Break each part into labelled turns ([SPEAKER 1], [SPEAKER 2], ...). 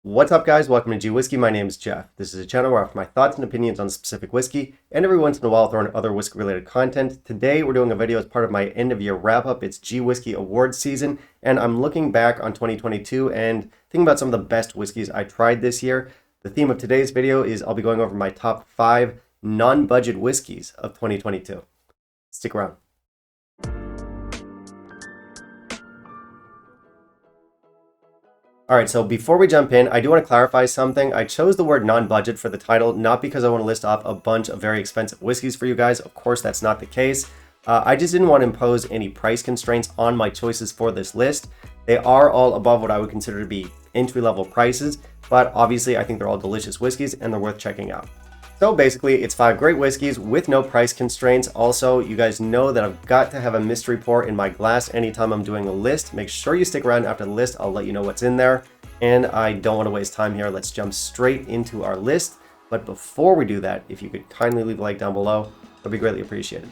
[SPEAKER 1] What's up, guys? Welcome to G Whiskey. My name is Jeff. This is a channel where I offer my thoughts and opinions on a specific whiskey, and every once in a while throw in other whiskey-related content. Today, we're doing a video as part of my end-of-year wrap-up. It's G Whiskey Awards season, and I'm looking back on 2022 and thinking about some of the best whiskeys I tried this year. The theme of today's video is I'll be going over my top 5 non-budget whiskeys of 2022. Stick around. All right, so before we jump in, I do want to clarify something. I chose the word non-budget for the title, not because I want to list off a bunch of very expensive whiskeys for you guys. Of course, that's not the case. I just didn't want to impose any price constraints on my choices for this list. They are all above what I would consider to be entry-level prices, but obviously I think they're all delicious whiskeys and they're worth checking out. So basically, it's 5 great whiskeys with no price constraints. Also, you guys know that I've got to have a mystery pour in my glass anytime I'm doing a list. Make sure you stick around after the list. I'll let you know what's in there. And I don't want to waste time here. Let's jump straight into our list. But before we do that, if you could kindly leave a like down below, that'd be greatly appreciated.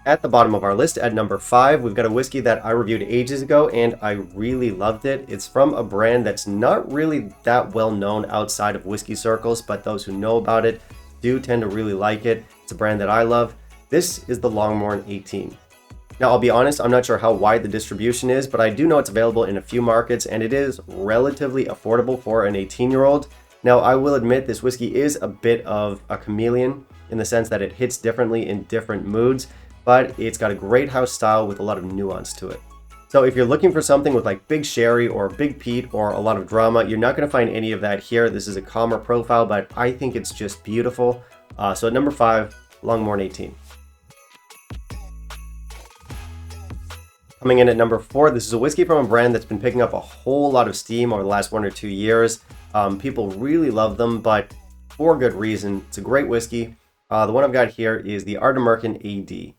[SPEAKER 1] At the bottom of our list, at number 5, we've got a whiskey that I reviewed ages ago and I really loved it. It's from a brand that's not really that well known outside of whiskey circles, but those who know about it do tend to really like it. It's a brand that I love. This is the Longrow 18. Now, I'll be honest, I'm not sure how wide the distribution is, but I do know it's available in a few markets and it is relatively affordable for an 18-year-old. Now, I will admit this whiskey is a bit of a chameleon in the sense that it hits differently in different moods, but it's got a great house style with a lot of nuance to it. So if you're looking for something with like big sherry or big peat or a lot of drama, you're not going to find any of that here. This is a calmer profile, but I think it's just beautiful. So at number 5, Longrow 18. Coming in at number 4, this is a whiskey from a brand that's been picking up a whole lot of steam over the last 1 or 2 years. People really love them, but for good reason. It's a great whiskey. The one I've got here is the Arran AD.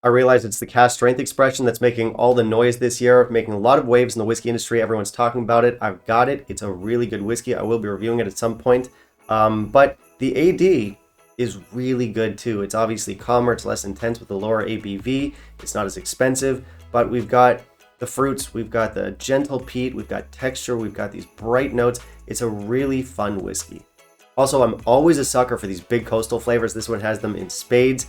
[SPEAKER 1] I realize it's the cask strength expression that's making all the noise this year, making a lot of waves in the whiskey industry. Everyone's talking about it. I've got it. It's a really good whiskey. I will be reviewing it at some point. But the AD is really good too. It's obviously calmer. It's less intense with a lower ABV. It's not as expensive, but we've got the fruits. We've got the gentle peat. We've got texture. We've got these bright notes. It's a really fun whiskey. Also, I'm always a sucker for these big coastal flavors. This one has them in spades.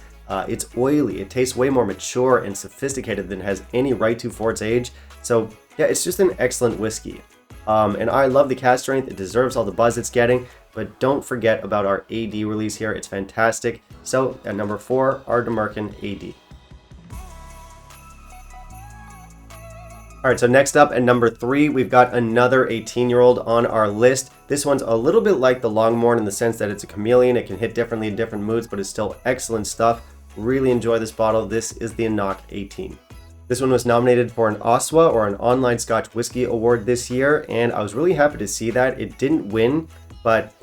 [SPEAKER 1] It's oily. It tastes way more mature and sophisticated than it has any right to for its age. So yeah, it's just an excellent whiskey. And I love the cask strength. It deserves all the buzz it's getting. But don't forget about our AD release here. It's fantastic. So at number 4, Arran AD. All right, so next up at number 3, we've got another 18-year-old on our list. This one's a little bit like the Longrow in the sense that it's a chameleon. It can hit differently in different moods, but it's still excellent stuff. Really enjoy this bottle. This is the Knockdhu 18. This one was nominated for an OSWA, or an Online Scotch Whisky Award this year, and I was really happy to see that. It didn't win, but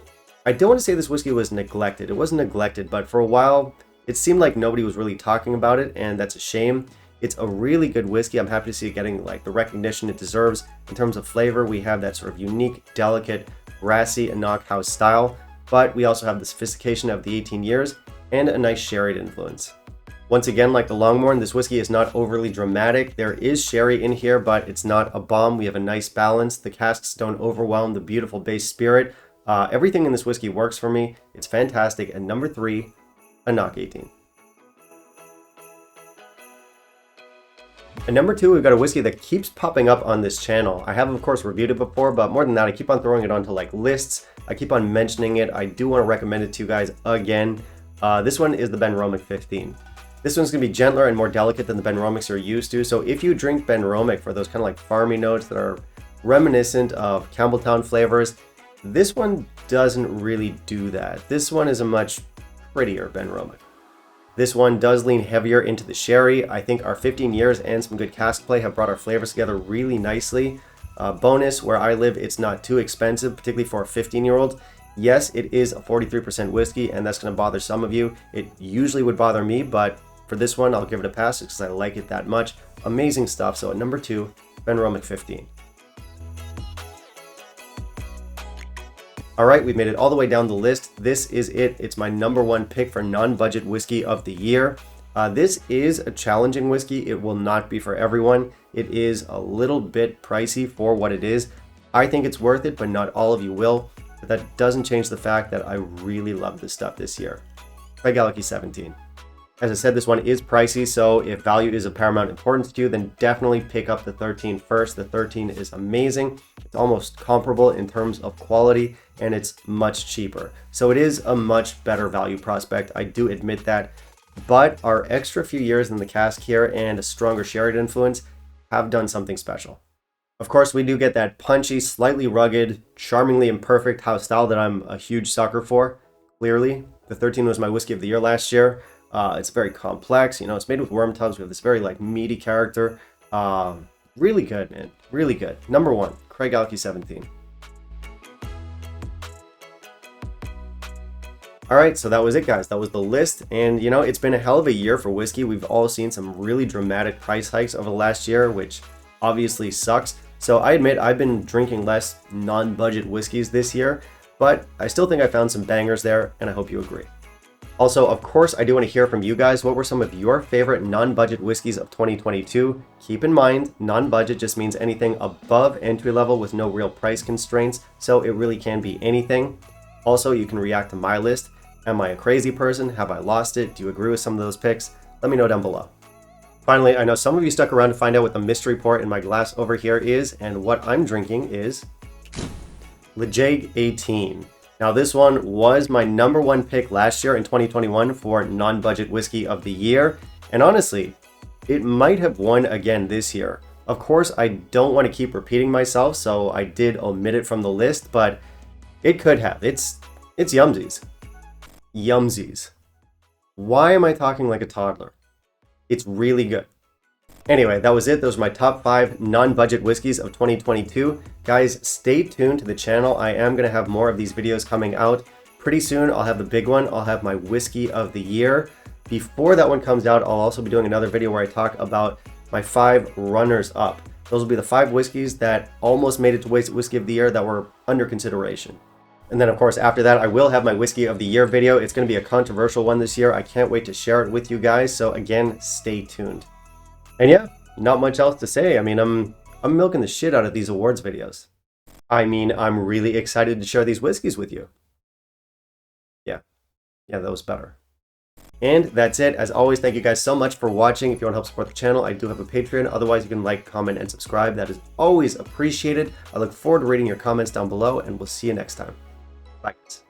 [SPEAKER 1] I don't want to say this whiskey was neglected. It wasn't neglected, but for a while, it seemed like nobody was really talking about it, and that's a shame. It's a really good whiskey. I'm happy to see it getting like the recognition it deserves. In terms of flavor, we have that sort of unique, delicate, grassy and knock house style, but we also have the sophistication of the 18 years and a nice sherry influence. Once again, like the Longrow, this whiskey is not overly dramatic. There is sherry in here, but it's not a bomb. We have a nice balance. The casks don't overwhelm the beautiful base spirit. Everything in this whiskey works for me. It's fantastic. And number 3, a Knockdhu 18. At number 2, we've got a whiskey that keeps popping up on this channel. I have, of course, reviewed it before, but more than that, I keep on throwing it onto like lists. I keep on mentioning it. I do want to recommend it to you guys again. This one is the Benromach 15. This one's going to be gentler and more delicate than the Benromachs you're used to. So if you drink Benromach for those kind of like farmy notes that are reminiscent of Campbelltown flavors, this one doesn't really do that. This one is a much prettier Benromach. This one does lean heavier into the sherry. I think our 15 years and some good cask play have brought our flavors together really nicely. Bonus, where I live, it's not too expensive, particularly for a 15-year-old. Yes, it is a 43% whiskey, and that's going to bother some of you. It usually would bother me, but for this one, I'll give it a pass because I like it that much. Amazing stuff. So at number 2, Benromach 15. All right, we've made it all the way down the list. This is it. It's my number 1 pick for non-budget whiskey of the year. This is a challenging whiskey. It will not be for everyone. It is a little bit pricey for what it is. I think it's worth it, but not all of you will. But that doesn't change the fact that I really love this stuff this year. Craigellachie 17. As I said, this one is pricey, so if value is of paramount importance to you, then definitely pick up the 13 first. The 13 is amazing. It's almost comparable in terms of quality, and it's much cheaper. So it is a much better value prospect. I do admit that. But our extra few years in the cask here and a stronger sherry influence have done something special. Of course, we do get that punchy, slightly rugged, charmingly imperfect house style that I'm a huge sucker for. Clearly, the 13 was my whiskey of the year last year. It's very complex, it's made with worm tubs. We have this very meaty character. Really good, man, really good. Number 1, Craigellachie 17. All right, so that was it, guys. That was the list. And, it's been a hell of a year for whiskey. We've all seen some really dramatic price hikes over the last year, which obviously sucks. So I admit I've been drinking less non-budget whiskeys this year, but I still think I found some bangers there, and I hope you agree. Also, of course, I do want to hear from you guys. What were some of your favorite non-budget whiskeys of 2022? Keep in mind, non-budget just means anything above entry level with no real price constraints, so it really can be anything. Also, you can react to my list. Am I a crazy person? Have I lost it? Do you agree with some of those picks? Let me know down below. Finally, I know some of you stuck around to find out what the mystery pour in my glass over here is, and what I'm drinking is Lejeune 18. Now, this one was my number 1 pick last year in 2021 for non-budget whiskey of the year, and honestly, it might have won again this year. Of course, I don't want to keep repeating myself, so I did omit it from the list, but it could have. It's yumsies. Yumsies. Why am I talking like a toddler? It's really good. Anyway, that was it. Those are my top 5 non-budget whiskeys of 2022. Guys, stay tuned to the channel. I am going to have more of these videos coming out. Pretty soon, I'll have the big one. I'll have my whiskey of the year. Before that one comes out, I'll also be doing another video where I talk about my 5 runners-up. Those will be the 5 whiskeys that almost made it to whiskey of the year that were under consideration. And then, of course, after that, I will have my whiskey of the year video. It's going to be a controversial one this year. I can't wait to share it with you guys. So again, stay tuned. And yeah, not much else to say. I mean, I'm milking the shit out of these awards videos. I mean, I'm really excited to share these whiskeys with you. Yeah, that was better. And that's it. As always, thank you guys so much for watching. If you want to help support the channel, I do have a Patreon. Otherwise, you can like, comment, and subscribe. That is always appreciated. I look forward to reading your comments down below, and we'll see you next time. Bye, guys.